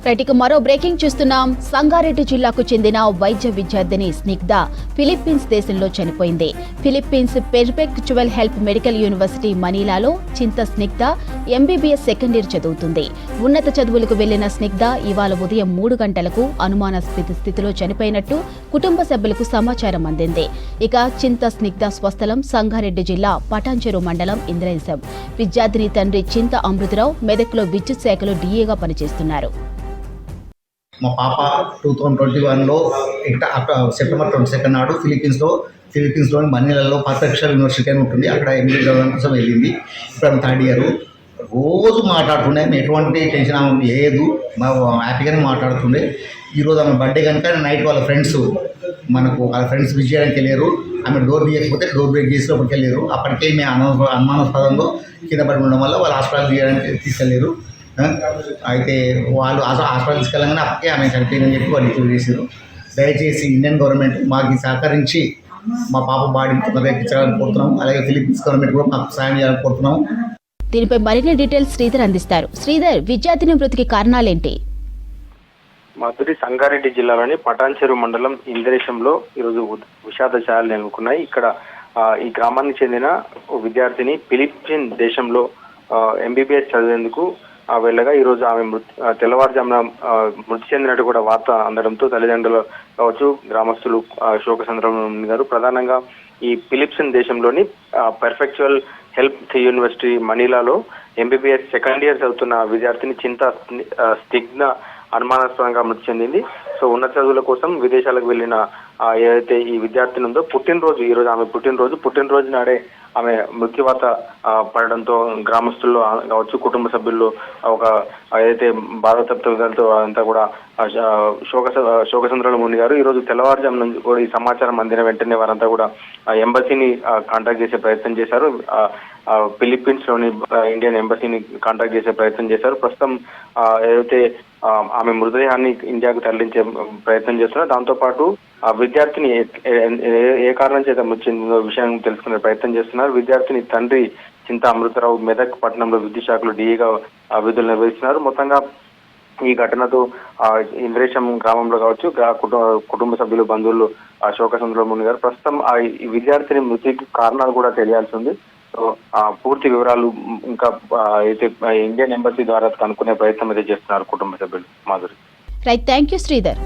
Right, మరో breaking చూస్తున్నాం. సంగారెడ్డి జిల్లాకు చెందిన వైద్య విద్యార్థిని స్నిగ్ధ ఫిలిప్పీన్స్ దేశంలో చనిపోయింది. ఫిలిప్పీన్స్ పెర్పెక్చువల్ హెల్ప్ మెడికల్ యూనివర్సిటీ మనీలాలో చింత స్నిగ్ధ ఎంబీబీఎస్ సెకండ్ ఇయర్ చదువుతుంది. ఉన్నత చదువులకు వెళ్లిన స్నిగ్ధ ఇవాళ ఉదయం 3 గంటలకు అనుమానాస్పద స్థితిలో చనిపోయినట్టు కుటుంబ సభ్యులకు సమాచారం అందింది. ఇక చింత స్నిగ్ధ స్వస్థలం సంగారెడ్డి జిల్లా పటాన్చెరు మండలం ఇంద్రయంశం. విద్యార్థిని తండ్రి చింత అమృతరావు మెదక్లో విద్యుత్ శాఖలో డీఏగా పనిచేస్తున్నారు. మా పాప 2021లో సెప్టెంబర్ 22 నాడు ఫిలిప్పీన్స్లోని మనీలాలో పర్ఫెక్చువల్ యూనివర్సిటీ అని ఉంటుంది. అక్కడ ఎంబీఏ చదవడం కోసం వెళ్ళింది. ఇప్పుడు ఆమె 3rd ఇయర్. రోజు మాట్లాడుతుండే, ఎటువంటి టెన్షన్ ఆమె లేదు, హ్యాపీగానే మాట్లాడుతుండే. ఈరోజు ఆమె బర్త్డే కనుక నైట్ వాళ్ళ ఫ్రెండ్స్ విజిట్ చేయడానికి వెళ్ళారు. ఆమె డోర్ తీయకపోతే డోర్ బ్రేక్ చేసి లోపలికి వెళ్ళారు. అప్పటికే మేము అనుమానాస్పదంలో కింద పడి ఉండడం వల్ల వాళ్ళు హాస్పిటల్ తీయడానికి తీసుకెళ్ళారు. అయితే వాళ్ళు హాస్పిటల్ తీసుకెళ్ళగానే అప్పటికే ఆమె చనిపోయిందని చెప్పి వాళ్ళు డిక్లేర్ చేశారు. దయచేసి ఇండియన్ గవర్నమెంట్ మాకు సహకరించి మా పాప బాడీని తొందరగా ఎక్కించాలని కోరుతున్నాం. అలాగే ఫిలిప్పీన్స్ గవర్నమెంట్ కూడా మాకు సాయం చేయాలని కోరుతున్నాం. దీనిపై మరిన్ని డీటెయిల్స్ శ్రీధర్ అందిస్తారు. శ్రీధర్, విద్యార్థిని మృతికి కారణాలేంటి? మాధురి, సంగారెడ్డి జిల్లాలోని పటాన్చెరు మండలం ఇంద్రేశంలో ఈరోజు విషాద ఛాయలు నెలకొన్నాయి. ఇక్కడ ఈ గ్రామానికి చెందిన విద్యార్థిని ఫిలిప్పీన్ దేశంలో ఎంబీబీఎస్ చదివేందుకు వెళ్ళగా ఈరోజు ఆమె తెల్లవారుజామున మృతి చెందినట్టు కూడా వార్త అందడంతో తల్లిదండ్రులు కావచ్చు, గ్రామస్తులు శోకసంద్రంలో ఉన్నారు. ప్రధానంగా ఈ ఫిలిప్పీన్ దేశంలోని పర్ఫెక్చువల్ హెల్త్ యూనివర్సిటీ మనీలాలో ఎంబీబీఎస్ సెకండ్ ఇయర్ చదువుతున్న విద్యార్థిని చింత స్నిగ్ధ అనుమానాస్పదంగా మృతి చెందింది. సో ఉన్నత చదువుల కోసం విదేశాలకు వెళ్లిన ఏదైతే ఈ విద్యార్థిని ఉందో ఈరోజు ఆమె పుట్టినరోజు నాడే ఆమె మృత్యువాత పడడంతో గ్రామస్తుల్లో కావచ్చు, కుటుంబ సభ్యుల్లో ఒక ఏదైతే బాధాతప్త విధాలతో అంతా కూడా శోకసంద్రంలో మునిగారు. ఈరోజు తెల్లవారుజాము నుంచి కూడా ఈ సమాచారం అందిన వెంటనే వారంతా కూడా ఎంబసీని కాంటాక్ట్ చేసే ప్రయత్నం చేశారు. ఫిలిప్పీన్స్ లోని ఇండియన్ ఎంబసీని కాంటాక్ట్ చేసే ప్రయత్నం చేశారు. ప్రస్తుతం ఏదైతే ఆమె మృతదేహాన్ని ఇండియాకు తరలించే ప్రయత్నం చేస్తున్నారు. దాంతోపాటు ఆ విద్యార్థిని ఏ కారణం చేత మృతి చెందిందో విషయం తెలుసుకునే ప్రయత్నం చేస్తున్నారు. విద్యార్థిని తండ్రి చింత అమృతరావు మెదక్ పట్టణంలో విద్యుత్ శాఖలో డీఏగా విధులు నిర్వహిస్తున్నారు. మొత్తంగా ఈ ఘటనతో ఇంద్రేశం గ్రామంలో కావచ్చు, కుటుంబ సభ్యులు, బంధువులు శోకసంద్రంలో మునిగారు. ప్రస్తుతం ఈ విద్యార్థిని మృతికి కారణాలు కూడా తెలియాల్సి ఉంది. సో పూర్తి వివరాలు ఇంకా అయితే ఇండియన్ ఎంబసీ ద్వారా కనుక్కునే ప్రయత్నం అయితే చేస్తున్నారు కుటుంబ సభ్యులు. Madhuri, right, thank you Sridhar.